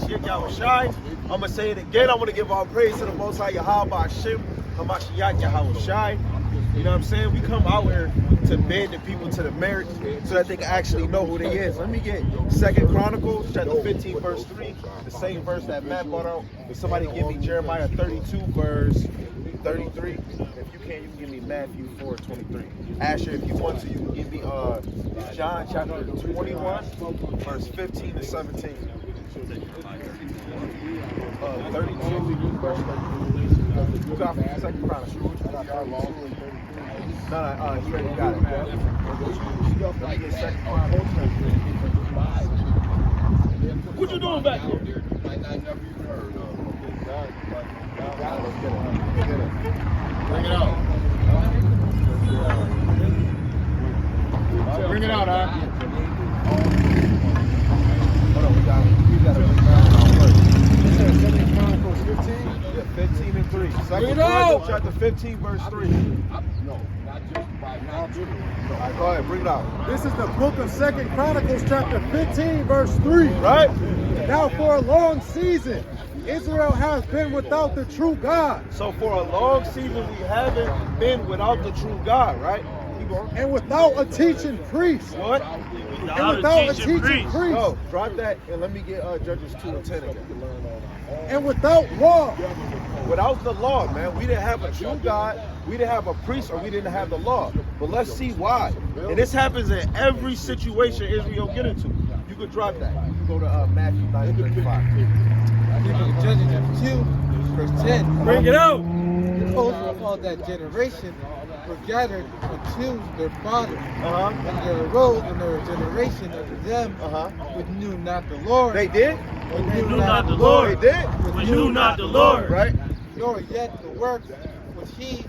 YAHAWASHI. I'm going to say it again. I want to give all praise to the Most High YAHAWASHI. YAHAWASHI. You know what I'm saying? We come out here to bend the people to the marriage so that they can actually know who they is. Let me get 2 Chronicles chapter 15 verse 3, the same verse that Matt brought out. If somebody give me Jeremiah 32 verse 33. If you can, you can give me Matthew 4:23. Asher, if you want to, you can give me John chapter 21 verse 15 to 17. 32 verse 33. You got 2 Chronicles. No, he already got it. What you doing back there? Bring it out. Bring it out, huh? Hold on, we got to bring it out first. You said 2 Chronicles 15? Yeah, 15 and 3. 2 Chronicles chapter 15 verse 3. No, not just by now. All right, go ahead, bring it out. This is the book of 2 Chronicles chapter 15 verse 3. Right? Now for a long season, Israel has been without the true God. So for a long season, we haven't been without the true God, right? Keep going. And without a teaching priest. What? And without a teaching priest. No, drop that and let me get Judges 2 and 10 again. And without law. Without the law, man, we didn't have a true God, we didn't have a priest, or we didn't have the law. But let's see why. And this happens in every situation Israel get into. You could drop that. You can go to Matthew 9:35. Judges chapter 2, verse 10. Bring it out. The hosts of all that generation were gathered unto their fathers. And there arose another generation unto them which knew not the Lord. They did? Which knew not the Lord. They did? Which knew not the Lord. Right? Nor yet the works which he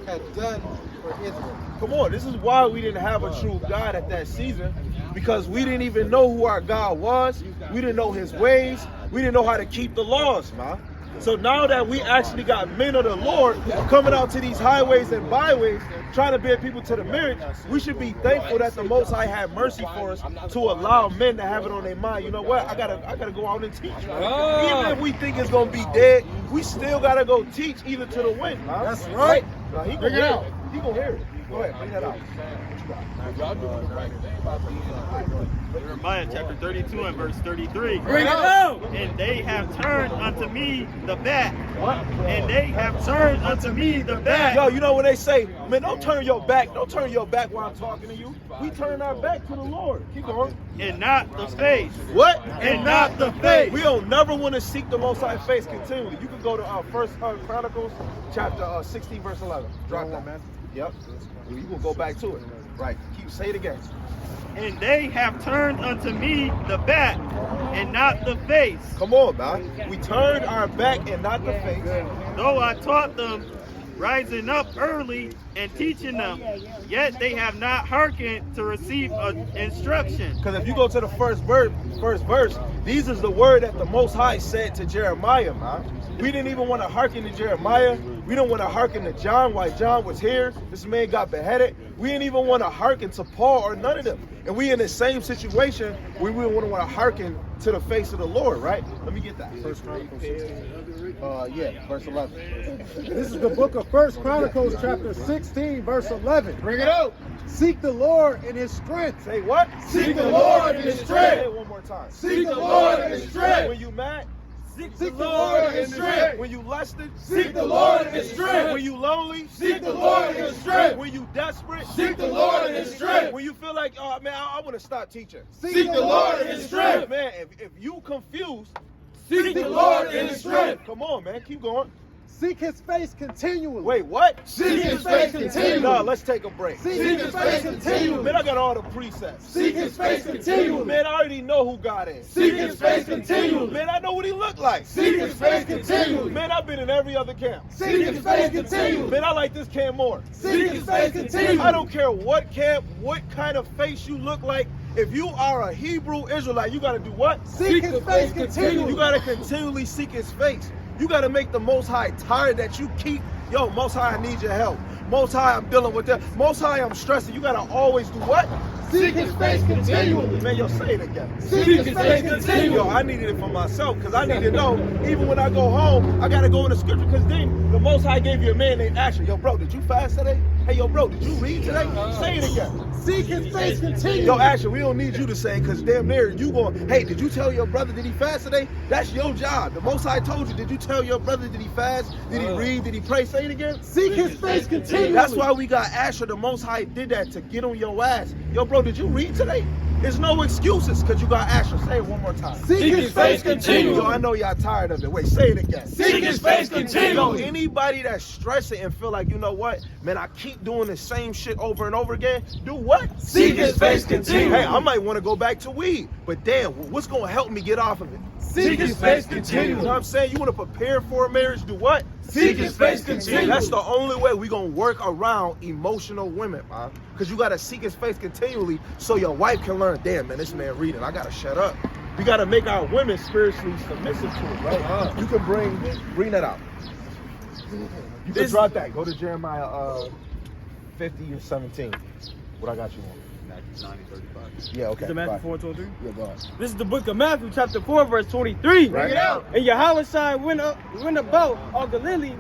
had done for Israel. Come on, this is why we didn't have a true God at that season, because we didn't even know who our God was. We didn't know his ways. We didn't know how to keep the laws, man. So now that we actually got men of the Lord coming out to these highways and byways, trying to bring people to the marriage, we should be thankful that the Most High had mercy for us to allow men to have it on their mind. You know what? I gotta go out and teach. Even if we think it's gonna be dead, we still gotta go teach either to the wind. Man. That's right. Now, he Bring it out. He gonna hear it. Go ahead, bring that out. Jeremiah chapter 32 and verse 33. Bring it out. And they have turned unto me the back. What? And they have turned unto me the back. Yo, you know what they say? Man, don't turn your back. Don't turn your back while I'm talking to you. We turn our back to the Lord. Keep going. And not the face. What? And not the face. We don't never want to seek the Most High face continually. You can go to 1 Chronicles chapter 16 verse 11. Drop that, man. Yep. You can go back to it. Right. Say it again. And they have turned unto me the back and not the face. Come on, man. We turned our back and not the face. Though I taught them, rising up early and teaching them, yet they have not hearkened to receive instruction. Because if you go to the first verse, these is the word that the Most High said to Jeremiah, man. We didn't even want to hearken to Jeremiah. We don't want to hearken to John while John was here. This man got beheaded. We didn't even want to hearken to Paul or none of them. And we in the same situation where we wouldn't want to hearken to the face of the Lord, right? Let me get that. 1 Chronicles 16. Verse 11. This is the book of 1 Chronicles chapter 16 verse 11. Bring it out. Seek the Lord in his strength. Say what? Seek the Lord in his strength. Say it one more time. Seek the Lord in his strength. When you mad, Seek the Lord in his strength. when you lusted, Seek the Lord in his strength. when you lonely, Seek the Lord in his strength. when you desperate, Seek the Lord in his strength. when you feel like, oh man, I want to stop teaching. Seek the Lord in his strength. Man, if you confused, Seek the Lord in his strength. come on, man, keep going. Seek his face continually. Wait, what? Seek his face continually. No, let's take a break. Seek Seek his face continually. Man, I got all the precepts. Seek his face continually. Man, I already know who God is. Seek his face continually. Man, I know what he looked like. Seek his face continually. Man, I've been in every other camp. Seek his face continually. Man, I like this camp more. Seek his face continually. I don't care what camp, what kind of face you look like. If you are a Hebrew Israelite, you got to do what? Seek his face continually. You got to continually seek his face. You got to make the Most High tired that you keep, yo, Most High, I need your help. Most High, I'm dealing with that. Most High, I'm stressing. You got to always do what? Seek his face continually. Man, yo, say it again. Seek his face continually. Yo, I needed it for myself because I need to know, even when I go home, I got to go in the scripture because then the Most High gave you a man named Asher. Yo, bro, did you fast today? Hey, yo, bro, did you read today? Say it again. Seek his face continually. Yo, Asher, we don't need you to say it because damn near you going, hey, did you tell your brother that he fast today? That's your job. The Most High told you, did you tell your brother that he fast? Did he read? Did he pray? Say it again. Seek his face continually. That's why we got Asher. The Most High did that to get on your ass. Yo, bro, did you read today? There's no excuses because you got Asher. Say it one more time. Seek his face continually. Yo, I know y'all tired of it. Wait, say it again. Seek his face Yo, continually. anybody that's stressing and feel like, you know what, man, I keep doing the same shit over and over again, do what? Seek his face continually. Hey, I might want to go back to weed, but damn, what's going to help me get off of it? Seek his face You know continually. what I'm saying? You want to prepare for a marriage, do what? Seek his face continually. That's the only way we going to work around emotional women, man. Because you got to seek his face continually so your wife can learn, damn, man, this man reading. I got to shut up. We got to make our women spiritually submissive to it, right? You can bring that out. You can drop that. Go to Jeremiah 50 and 17. What I got you on? 9:35. Yeah, okay. Is it Matthew bye. 4:23? Yeah, go ahead. This is the book of Matthew, chapter 4, verse 23. Right. And YAHAWASHI went about all Galilee,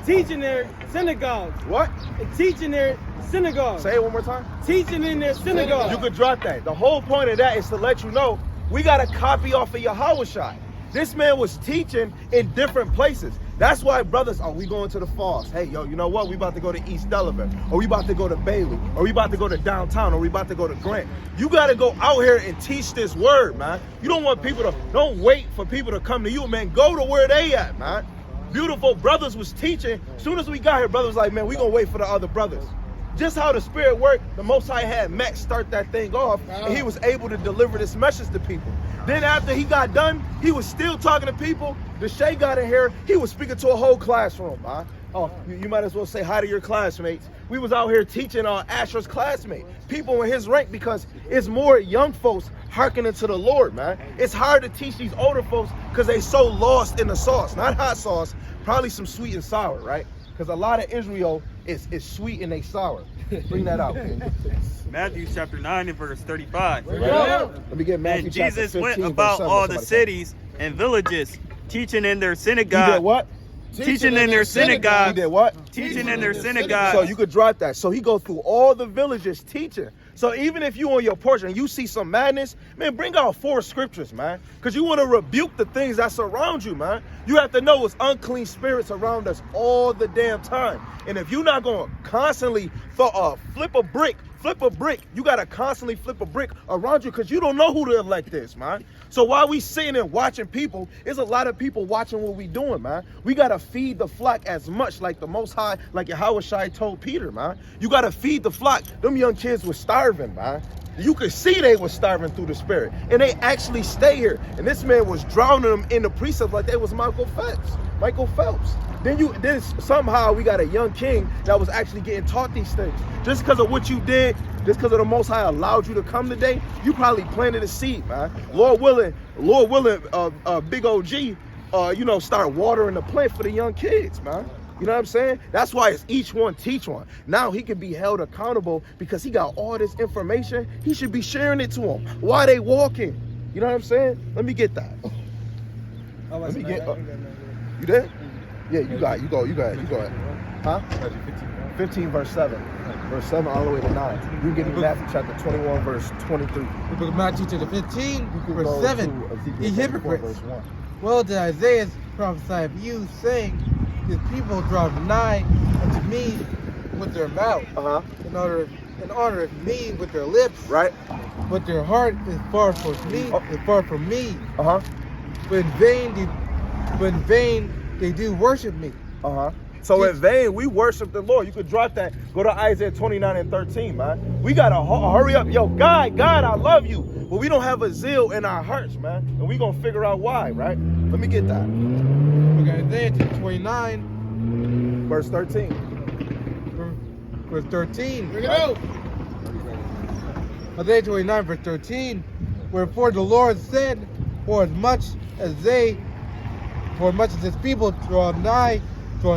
teaching their synagogues. What? And teaching their synagogues. Say it one more time. Teaching in their synagogues. You could drop that. The whole point of that is to let you know we got a copy off of YAHAWASHI. This man was teaching in different places. That's why brothers, we going to the falls. Hey, yo, you know what? We about to go to East Delaware, or we about to go to Bailey, or we about to go to downtown, or we about to go to Grant. You got to go out here and teach this word, man. You don't want people to, don't wait for people to come to you, man. Go to where they at, man. Beautiful brothers was teaching. As soon as we got here, brothers was like, man, we going to wait for the other brothers. Just how the Spirit worked, the Most High had Max start that thing off, and he was able to deliver this message to people. Then after he got done, he was still talking to people. The Shay got in here, he was speaking to a whole classroom. Oh, you might as well say hi to your classmates. We was out here teaching Asher's classmate, people in his rank, because it's more young folks hearkening to the Lord, man. It's hard to teach these older folks because they so lost in the sauce. Not hot sauce, probably some sweet and sour, right? Because a lot of Israel is sweet and they sour. Bring that out, King. Matthew chapter 9 and verse 35. Let me get Matthew And chapter Jesus 15, went verse about 7. all the Somebody cities and villages, teaching in their say. synagogues. He did what? Teaching in their He synagogues. did what? Teaching in their synagogues. So you could drop that. So he go through all the villages teaching. So even if you on your porch and you see some madness, man, bring out 4 scriptures, man. Because you want to rebuke the things that surround you, man. You have to know it's unclean spirits around us all the damn time. And if you're not going to constantly flip a brick, you got to constantly flip a brick around you because you don't know who to elect is, man. So while we sitting and watching people, there's a lot of people watching what we doing, man. We got to feed the flock as much like the Most High, like YAHAWASHI told Peter, man. You got to feed the flock. Them young kids were starving, man. You could see they were starving through the Spirit. And they actually stay here. And this man was drowning them in the precepts like they was Michael Phelps. Then somehow we got a young king that was actually getting taught these things. Just because of what you did, just because of the Most High allowed you to come today, you probably planted a seed, man. Lord willing, big OG, start watering the plant for the young kids, man. You know what I'm saying? That's why it's each one teach one. Now he can be held accountable because he got all this information. He should be sharing it to them. Why they walking? You know what I'm saying? Let me get that. Let me get. You there? Yeah, you got it. You go ahead. Huh? 15 verse 7. Verse 7 all the way to 9. You can get me Matthew chapter 21 verse 23. The book of Matthew chapter 15, You can verse go 7. to Ezekiel Ye 34, hypocrites. verse 1. Well did Isaiah prophesy of you, saying, His people draw nigh unto me with their mouth, in honor of me with their lips, Right? but their heart is far from me. Is far from me. But in vain they do worship me. So in vain, we worship the Lord. You could drop that. Go to Isaiah 29 and 13, man. We got to hurry up. Yo, God, I love you. But we don't have a zeal in our hearts, man. And we going to figure out why, right? Let me get that. Okay, Isaiah 29. Verse 13. Verse 13. Bring it out. Isaiah 29, verse 13. Wherefore the Lord said, for as much as his people draw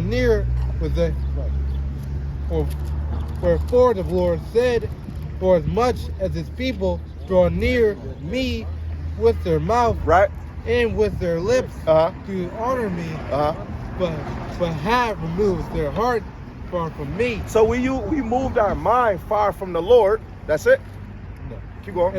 near with the. Wherefore the Lord said, For as much as his people draw near me with their mouth Right? and with their lips to honor me, but have removed their heart far from me. So we moved our mind far from the Lord. That's it? No. Keep going.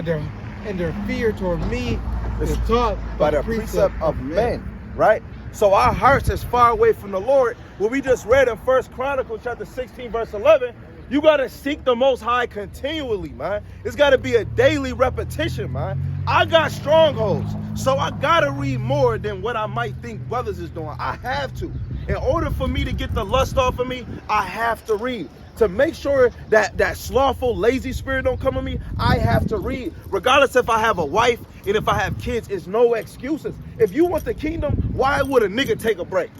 And their fear toward me is taught By the precept of men. Right? So our hearts is far away from the Lord. What we just read in 1 Chronicles chapter 16, verse 11, you got to seek the Most High continually, man. It's got to be a daily repetition, man. I got strongholds, so I got to read more than what I might think brothers is doing. I have to. In order for me to get the lust off of me, I have to read. To make sure that slothful, lazy spirit don't come on me, I have to read. Regardless if I have a wife and if I have kids, it's no excuses. If you want the kingdom, why would a nigga take a break?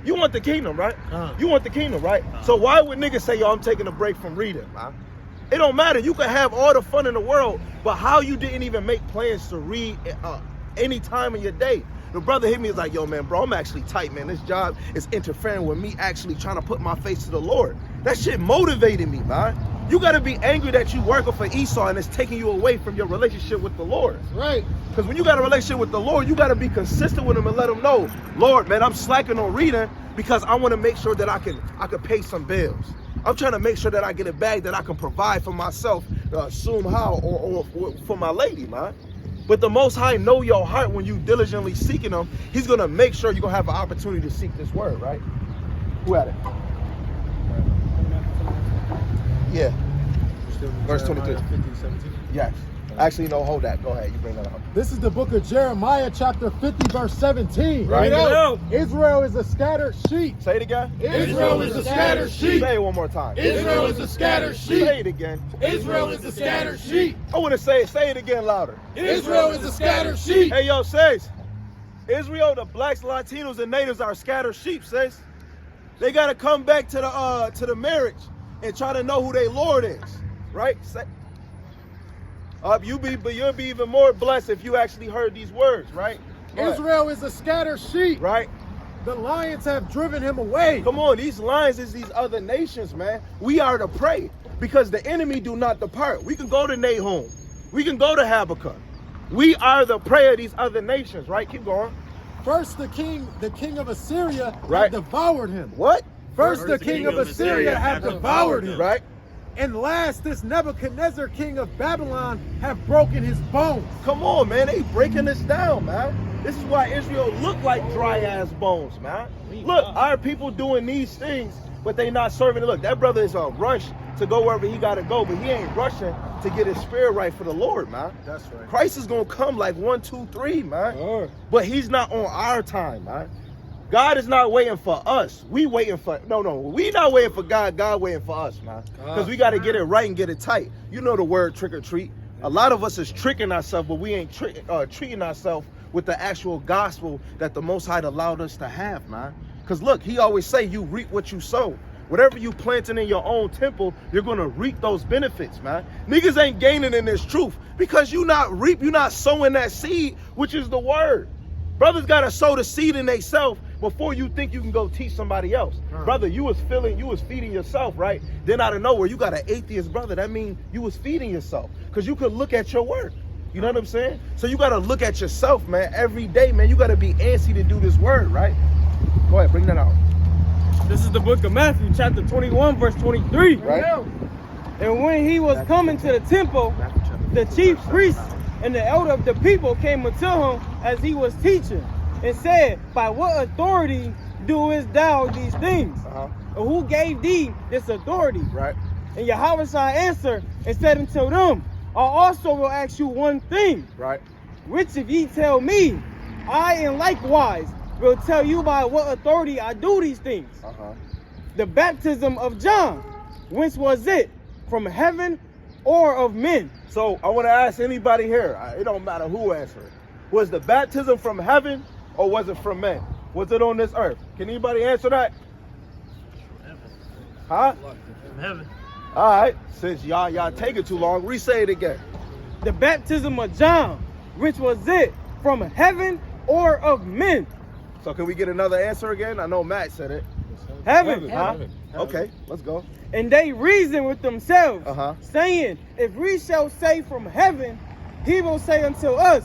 You want the kingdom, right? You want the kingdom, right? So why would niggas say, yo, I'm taking a break from reading, man? It don't matter. You can have all the fun in the world, but how you didn't even make plans to read any time in your day? The brother hit me, is like, yo, man, bro, I'm actually tight, man. This job is interfering with me actually trying to put my face to the Lord. That shit motivated me, man. You got to be angry that you working for Esau and it's taking you away from your relationship with the Lord. Right. Because when you got a relationship with the Lord, you got to be consistent with him and let him know, Lord, man, I'm slacking on reading because I want to make sure that I can pay some bills. I'm trying to make sure that I get a bag that I can provide for myself, soon how, or for my lady, man. But the Most High know your heart when you diligently seeking him. He's going to make sure you're going to have an opportunity to seek this word, right? Who had it? Yeah. Verse 23. Yes. Actually, no, hold that. Go ahead. You bring that up. This is the book of Jeremiah, chapter 50, verse 17. Right. Israel is a scattered sheep. Say it again. Israel is a scattered sheep. Say it one more time. Israel is a scattered sheep. Say it again. Israel is a scattered sheep. I want to say it again louder. Israel is a scattered sheep. Hey, yo, says, Israel, the blacks, Latinos, and natives are scattered sheep, says. They got to come back to the marriage and try to know who their Lord is, right? You'll be even more blessed if you actually heard these words, right? Israel is a scattered sheep. Right? The lions have driven him away. Come on, these lions is these other nations, man. We are to pray because the enemy do not depart. We can go to Nahum. We can go to Habakkuk. We are the prey of these other nations, right? Keep going. First, the king of Assyria Right. had devoured him. What? First, the king of Assyria had devoured him. Right? And last, this Nebuchadnezzar, king of Babylon, have broken his bones. Come on, man. They breaking this down, man. This is why Israel look like dry ass bones, man. Look, our people doing these things, but they not serving. Look, that brother is on rush to go wherever he got to go, but he ain't rushing to get his spirit right for the Lord, man. That's right. Christ is going to come like 1, 2, 3, man. But he's not on our time, man. God is not waiting for us. We waiting for, we not waiting for God. God waiting for us, man. Because we got to get it right and get it tight. You know the word trick or treat. A lot of us is tricking ourselves, but we ain't treating ourselves with the actual gospel that the Most High allowed us to have, man. Because look, he always say you reap what you sow. Whatever you planting in your own temple, you're going to reap those benefits, man. Niggas ain't gaining in this truth because you not sowing that seed, which is the word. Brothers got to sow the seed in themselves before you think you can go teach somebody else. Brother, you was feeding yourself, right? Then out of nowhere, you got an atheist brother. That means you was feeding yourself because you could look at your work. You know what I'm saying? So you got to look at yourself, man, every day, man. You got to be antsy to do this word, right? Go ahead, bring that out. This is the book of Matthew, chapter 21, verse 23. Right? And when he was coming to the temple, the chief priests and the elder of the people came unto him as he was teaching, and said, by what authority doest thou these things? Or who gave thee this authority? Right. And YAHAWASHI answered and said unto them, I also will ask you one thing. Right. Which if ye tell me, I and likewise will tell you by what authority I do these things. The baptism of John, whence was it? From heaven or of men? So I want to ask anybody here, it don't matter who answered. Was the baptism from heaven or was it from men? Was it on this earth? Can anybody answer that? Huh? From heaven. All right. Since y'all take it too long, re-say it again. The baptism of John, which was it? From heaven or of men? So can we get another answer again? I know Matt said it. Heaven. Huh? Okay, let's go. And they reason with themselves, Uh-huh. saying, if we shall say from heaven, he will say unto us,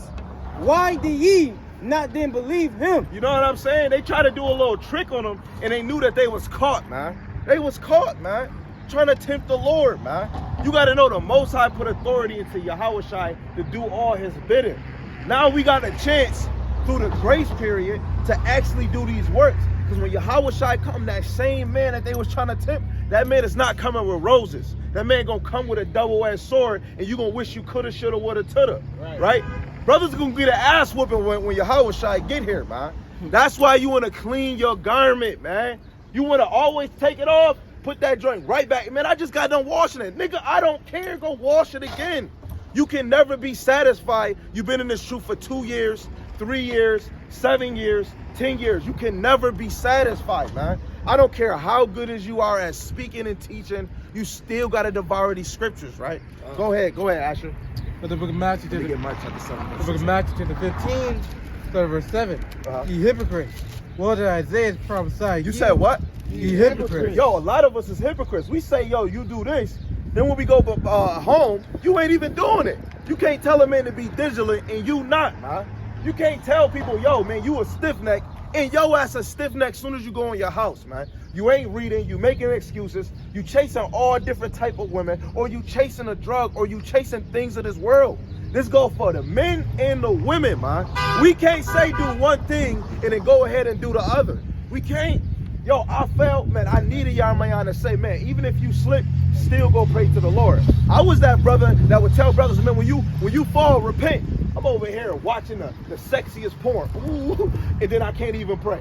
why do ye not then believe him? You know what I'm saying? They try to do a little trick on them, and they knew that they was caught, man. They was caught, man. Trying to tempt the Lord, man. You got to know the Most High put authority into YAHAWASHI to do all his bidding. Now we got a chance through the grace period to actually do these works. Because when YAHAWASHI come, that same man that they was trying to tempt, that man is not coming with roses. That man gonna come with a double-edged sword, and you gonna wish you coulda, shoulda, woulda, tuulda, right? Brothers gonna get an ass whooping when YAHAWASHI get here, man. That's why you wanna clean your garment, man. You wanna always take it off, put that joint right back. Man, I just got done washing it. Nigga, I don't care, go wash it again. You can never be satisfied. You've been in this truth for 2 years, 3 years, 7 years, 10 years. You can never be satisfied, man. I don't care how good as you are at speaking and teaching, you still got to devour these scriptures, right? Go ahead, Asher. But the book of Matthew, Let me get my chapter 7. the book of Matthew chapter 15, start verse 7. Ye hypocrites. What did Isaiah prophesy? You said what? Ye hypocrites. Yo, a lot of us is hypocrites. We say, yo, you do this. Then when we go home, you ain't even doing it. You can't tell a man to be vigilant and you not, man. You can't tell people, yo, man, you a stiff neck, and yo ass a stiff neck as soon as you go in your house, man. You ain't reading, you making excuses, you chasing all different type of women, or you chasing a drug, or you chasing things of this world. This go for the men and the women, man. We can't say do one thing and then go ahead and do the other. We can't. Yo, I felt, man, I needed Yarmayan to say, man, even if you slip, still go pray to the Lord. I was that brother that would tell brothers, man, when you fall, repent. I'm over here watching the sexiest porn. Ooh, and then I can't even pray.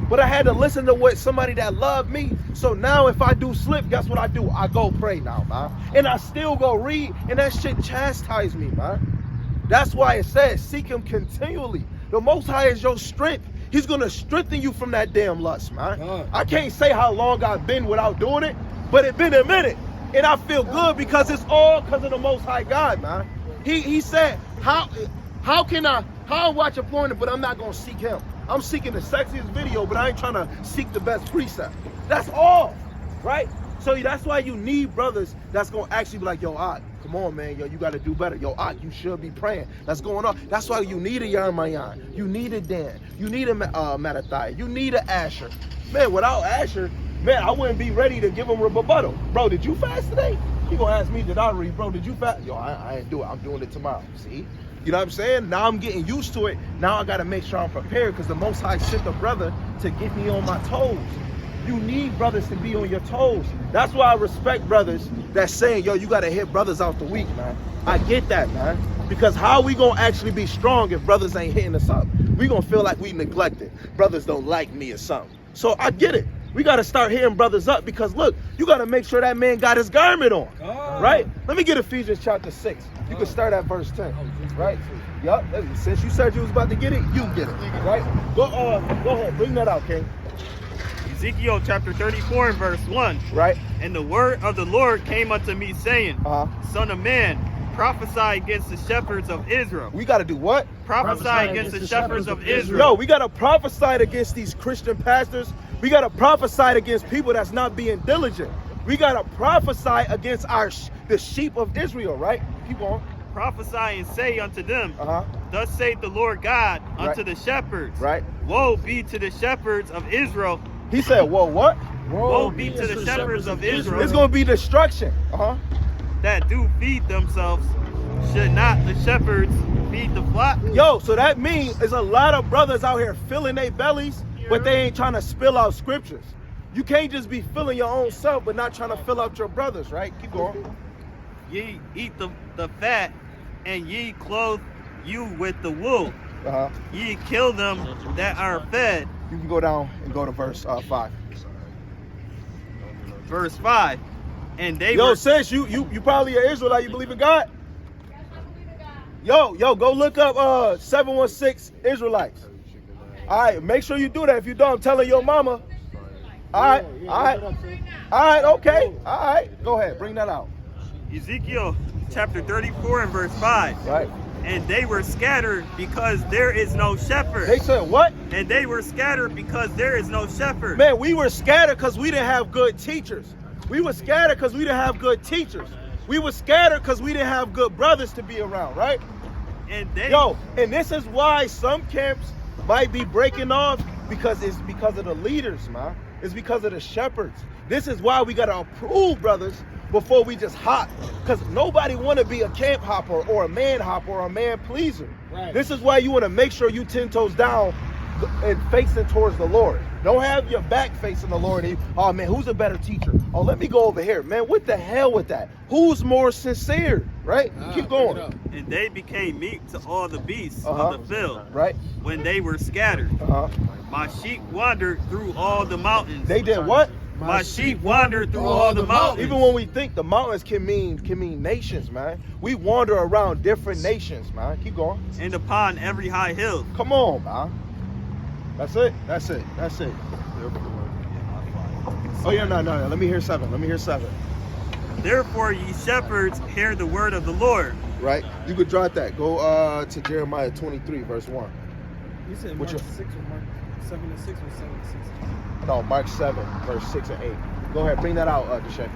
But I had to listen to what somebody that loved me. So now if I do slip, guess what I do? I go pray now, man. And I still go read, and that shit chastise me, man. That's why it says, seek him continually. The Most High is your strength. He's going to strengthen you from that damn lust, man. I can't say how long I've been without doing it, but it's been a minute. And I feel good because it's all because of the Most High God, man. He said, how I watch a porn, but I'm not going to seek him. I'm seeking the sexiest video, but I ain't trying to seek the best precept. That's all, right? So that's why you need brothers that's going to actually be like, yo, come on, man. Yo, you got to do better. Yo, you should be praying. That's going on. That's why you need a Yarmayan. You need a Dan. You need a Mattathiah. You need a Asher. Man, without Asher, man, I wouldn't be ready to give him a rebuttal. Bro, did you fast today? He going to ask me, did I read? Bro, did you fast? Yo, I ain't do it. I'm doing it tomorrow. See? You know what I'm saying? Now I'm getting used to it. Now I got to make sure I'm prepared because the Most High sent a brother to get me on my toes. You need brothers to be on your toes. That's why I respect brothers that's saying, yo, you got to hit brothers out the week, man. I get that, man. Because how we going to actually be strong if brothers ain't hitting us up? We going to feel like we neglected. Brothers don't like me or something. So I get it. We got to start hitting brothers up because, look, you got to make sure that man got his garment on, right? Let me get Ephesians chapter 6. You can start at verse 10, right? Yup. Since you said you was about to get it, you get it, right? Go ahead. Bring that out, King. Ezekiel chapter 34 and verse 1. Right. And the word of the Lord came unto me, saying, Son of man, prophesy against the shepherds of Israel. We got to do what? Prophesy against the shepherds of Israel. No, we got to prophesy against these Christian pastors. We got to prophesy against people that's not being diligent. We got to prophesy against the sheep of Israel, right? Keep on. Prophesy and say unto them, Thus saith the Lord God unto the shepherds. Right. Woe be to the shepherds of Israel. He said, whoa, what? Woe be to the shepherds of Israel. It's going to be destruction. That do feed themselves. Should not the shepherds feed the flock? Yo, so that means there's a lot of brothers out here filling their bellies, but they ain't trying to spill out scriptures. You can't just be filling your own self, but not trying to fill out your brothers, right? Keep going. Ye eat the fat, and ye clothe you with the wool. Ye kill them that are fed. You can go down and go to verse 5. Verse 5. And they Yo, sis, you probably an Israelite. You believe in God? Yo, go look up 716 Israelites. All right, make sure you do that. If you don't, I'm telling your mama. All right, okay. All right, go ahead, bring that out. Ezekiel chapter 34 and verse 5. Right. And they were scattered because there is no shepherd. They said what? And they were scattered because there is no shepherd. Man, we were scattered because we didn't have good teachers. We were scattered because we didn't have good teachers. We were scattered because we didn't have good brothers to be around, right? And they And this is why some camps might be breaking off, because it's because of the leaders, man. It's because of the shepherds. This is why we gotta approve brothers before we just hop, because nobody want to be a camp hopper or a man hopper or a man pleaser. Right. This is why you want to make sure you 10 toes down and facing towards the Lord. Don't have your back facing the Lord. And, oh man, who's a better teacher? Oh, let me go over here, man. What the hell with that? Who's more sincere, right? Keep going. and they became meat to all the beasts of the field. Right. When they were scattered, my sheep wandered through all the mountains. They did what? My sheep wandered through all the mountains. Even when we think the mountains can mean nations, man. We wander around different nations, man. Keep going. And upon every high hill. Come on, man. That's it. That's it. That's it. Oh yeah, no. Let me hear 7. Let me hear 7. Therefore, ye shepherds, hear the word of the Lord. Right. You could drop that. Go to Jeremiah 23, verse 1. You said Which Mark one? 6 or Mark 7 and 6 or 7 and 6? No, Mark 7, verse 6 and 8. Go ahead, bring that out, Deshaun.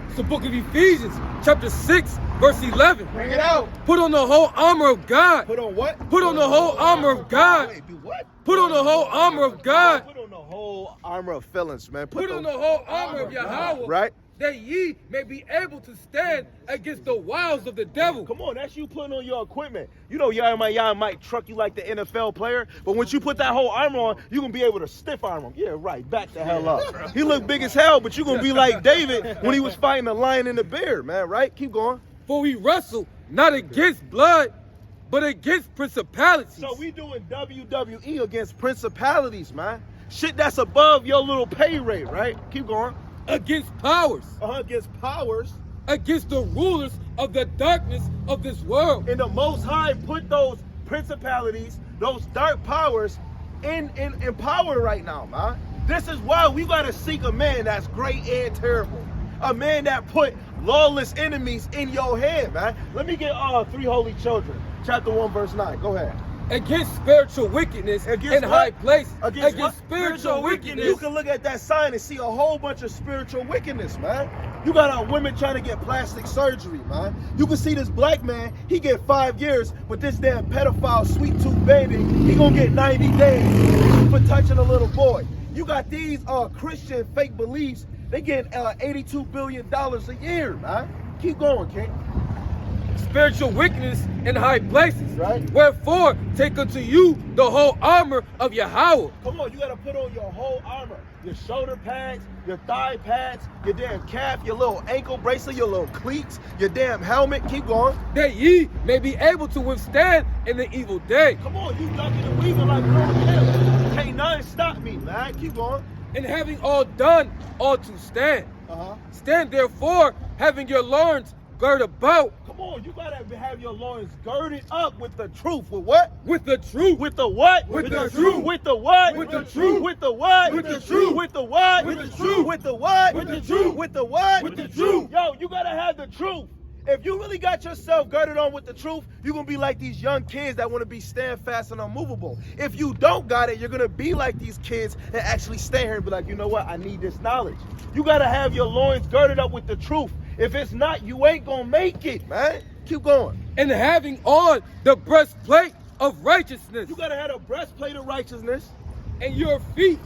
It's the book of Ephesians, chapter 6, verse 11. Bring it out. Put on the whole armor of God. Put on what? Put on the whole armor of God. Wait, do what? Put on the whole armor of God. Put on the whole armor of feelings, man. Put on the whole armor of Yahawah. Right? That ye may be able to stand against the wiles of the devil. Come on, that's you putting on your equipment. You know, y'all might truck you like the NFL player, but once you put that whole armor on, you're going to be able to stiff arm him. Yeah, right, back the hell up. He look big as hell, but you're going to be like David when he was fighting the lion and the bear, man, right? Keep going. For we wrestle not against blood, but against principalities. So we doing WWE against principalities, man. Shit that's above your little pay rate, right? Keep going. Against powers. Against powers. Against the rulers of the darkness of this world. And the Most High put those principalities, those dark powers in power right now, man. This is why we gotta seek a man that's great and terrible. A man that put lawless enemies in your head, man. Let me get 3 holy children. Chapter 1, verse 9. Go ahead. Against spiritual wickedness in high places. Against spiritual wickedness. You can look at that sign and see a whole bunch of spiritual wickedness, man. You got women trying to get plastic surgery, man. You can see this black man, he get 5 years, but this damn pedophile sweet tooth baby, he gonna get 90 days for touching a little boy. You got these Christian fake beliefs, they get $82 billion a year, man. Keep going, King. Spiritual wickedness in high places. Right. Wherefore, take unto you the whole armor of Yahawah. Come on, you gotta put on your whole armor. Your shoulder pads, your thigh pads, your damn calf, your little ankle bracelet, your little cleats, your damn helmet. Keep going. That ye may be able to withstand in the evil day. Come on, you ducking and weaving like Lord Hill. Can't nothing stop me, man. Keep going. And having all done, all to stand. Stand therefore, having your loins girt about. Come on, you gotta have your loins girded up with the truth. With what? With the truth. With the what? With the truth. With the what? With the truth. With the what? With the truth. With the what? With the truth. With the what? With the truth. With the what? With the truth. Yo, you gotta have the truth. If you really got yourself girded on with the truth, you're gonna be like these young kids that want to be standfast and unmovable. If you don't got it, you're gonna be like these kids and actually stay here and be like, you know what, I need this knowledge. You gotta have your loins girded up with the truth. If it's not, you ain't gonna make it, man. Keep going. And having on the breastplate of righteousness. You gotta have a breastplate of righteousness. And your feet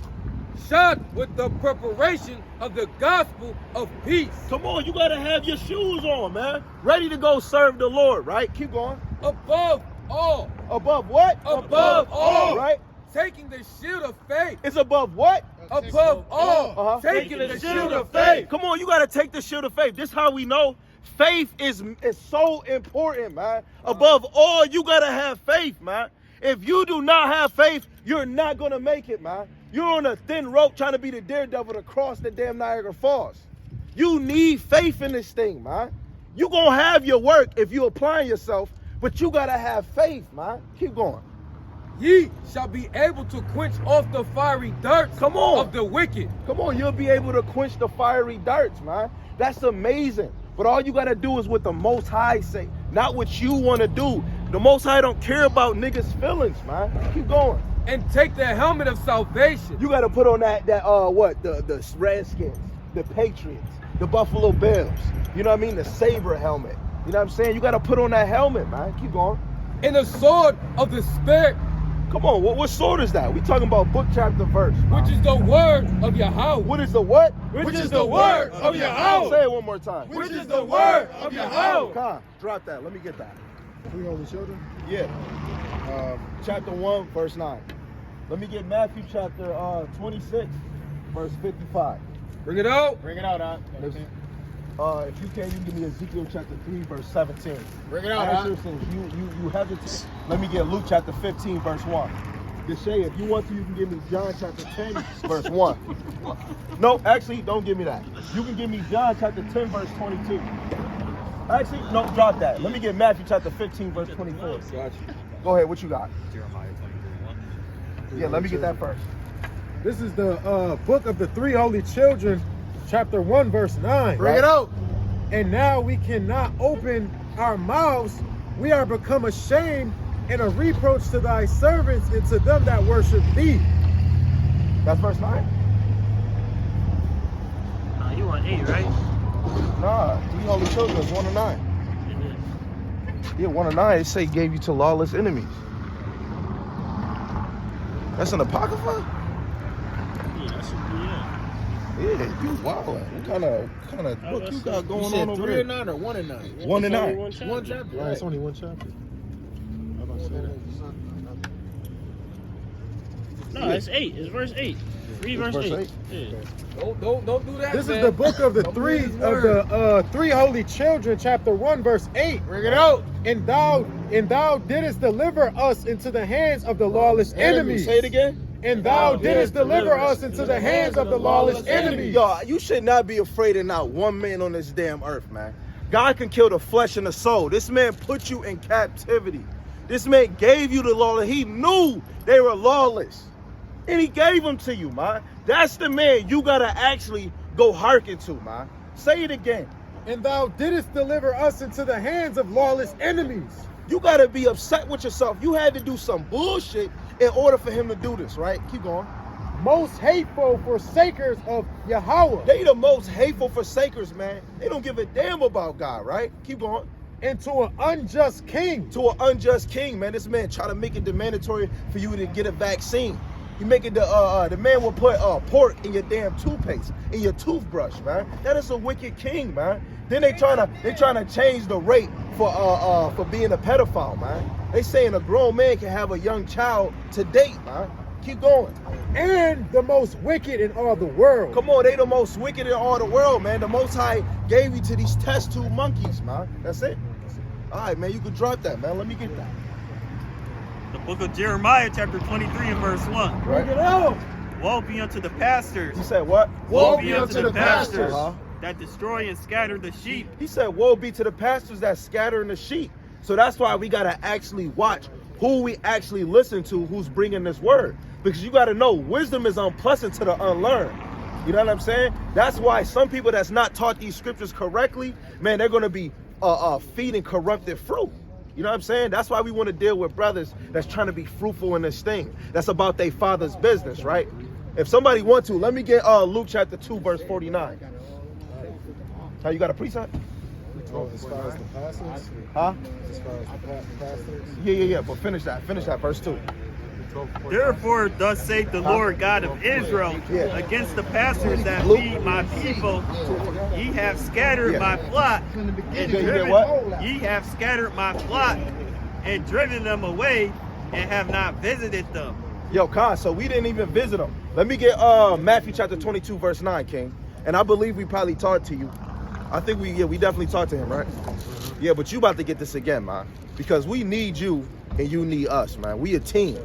shod with the preparation of the gospel of peace. Come on, you gotta have your shoes on, man. Ready to go serve the Lord, right? Keep going. Above all. Above what? Above all. Right? Taking the shield of faith. It's above what? Above all. Taking the shield of faith. Come on, you gotta take the shield of faith. This is how we know faith is so important, man. Above all, you gotta have faith, man. If you do not have faith, you're not gonna make it, man. You're on a thin rope trying to be the daredevil to cross the damn Niagara Falls. You need faith in this thing, man. You gonna have your work if you applying yourself, but you gotta have faith, man. Keep going. Ye shall be able to quench off the fiery darts of the wicked. Come on, you'll be able to quench the fiery darts, man. That's amazing. But all you got to do is what the Most High say, not what you want to do. The Most High don't care about niggas' feelings, man. Keep going. And take the helmet of salvation. You gotta put on the Redskins, the Patriots, the Buffalo Bills. You know what I mean? The Sabre helmet. You know what I'm saying? You gotta put on that helmet, man. Keep going. And the sword of the Spirit. Come on, what sword is that? We talking about book, chapter, verse. Which is the word of Yahawah. What is the what? Which is the word of Yahawah. Say it one more time. Which is the word of Yahawah. Come, drop that. Let me get that. Three holy children? Yeah. Chapter 1, verse 9. Let me get Matthew chapter 26, verse 55. Bring it out. Bring it out, Doc. If you can, you can give me Ezekiel chapter 3, verse 17. Bring it out, Doc. You hesitate. Let me get Luke chapter 15, verse 1. Deshay, if you want to, you can give me John chapter 10, verse 1. No, actually, don't give me that. You can give me John chapter 10, verse 22. Actually, no, drop that. Let me get Matthew chapter 15, verse 24. Gotcha. Go ahead, what you got? Yeah, let me get that first. This is the book of the three holy children, chapter 1, verse 9. Bring it out. And now we cannot open our mouths. We are become ashamed and a reproach to thy servants and to them that worship thee. That's verse 9? You want 8, right? Nah, three holy children is 1 and 9. Yeah, 1 and 9, it say gave you to lawless enemies. That's an apocrypha? Yeah, that should be it. Yeah, you wild. What kind of book you got going on over 3 there? and 9 or 1 and 9? 1 and 9. One chapter. One chapter. Right, it's only one chapter. No, it's 8. It's verse 8. Read verse 8. Yeah. Don't do that. This man. is the book of the Don't three use of words. the three holy children, chapter 1, verse 8. Bring it out. And thou didst deliver us into the hands of the lawless enemies. Say it again. And thou didst deliver us into the hands of the lawless enemies. Yo, you should not be afraid of not one man on this damn earth, man. God can kill the flesh and the soul. This man put you in captivity. This man gave you the law. He knew they were lawless. And he gave them to you, man. That's the man you gotta actually go hearken to, man. Say it again. And thou didst deliver us into the hands of lawless enemies. You gotta be upset with yourself. You had to do some bullshit in order for him to do this, right? Keep going. Most hateful forsakers of Yahawah. They the most hateful forsakers, man. They don't give a damn about God, right? Keep going. And to an unjust king. To an unjust king, man. This man try to make it mandatory for you to get a vaccine. You make it the man will put pork in your damn toothpaste, in your toothbrush, man. That is a wicked king, man. Then they trying to change the rate for being a pedophile, man. They saying a grown man can have a young child to date, man. Keep going. And the most wicked in all the world. Come on, they the most wicked in all the world, man. The Most High gave you to these test tube monkeys, man. That's it. All right, man, you can drop that, man. Let me get that. The book of Jeremiah, chapter 23 and verse 1. Bring it out. Woe be unto the pastors. He said what? Woe be unto the pastors Uh-huh. that destroy and scatter the sheep. He said, woe be to the pastors that scattering the sheep. So that's why we got to actually watch who we actually listen to, who's bringing this word. Because you got to know, wisdom is unpleasant to the unlearned. You know what I'm saying? That's why some people that's not taught these scriptures correctly, man, they're going to be feeding corrupted fruit. You know what I'm saying? That's why we want to deal with brothers that's trying to be fruitful in this thing. That's about their father's business, right? If somebody wants to, let me get Luke chapter 2, verse 49. How you got a precept? As far as the pastors? Huh? As far as the pastors? Yeah. But finish that. Finish that, verse 2. Therefore, thus saith the Lord God of Israel, against the pastors that feed my people, ye have scattered my flock, and ye have scattered my flock, and driven them away, and have not visited them. Yo, Khan, so we didn't even visit them. Let me get Matthew chapter 22, verse 9, King. And I believe we probably talked to you. I think we definitely talked to him, right? Yeah, but you about to get this again, man. Because we need you and you need us, man. We a team.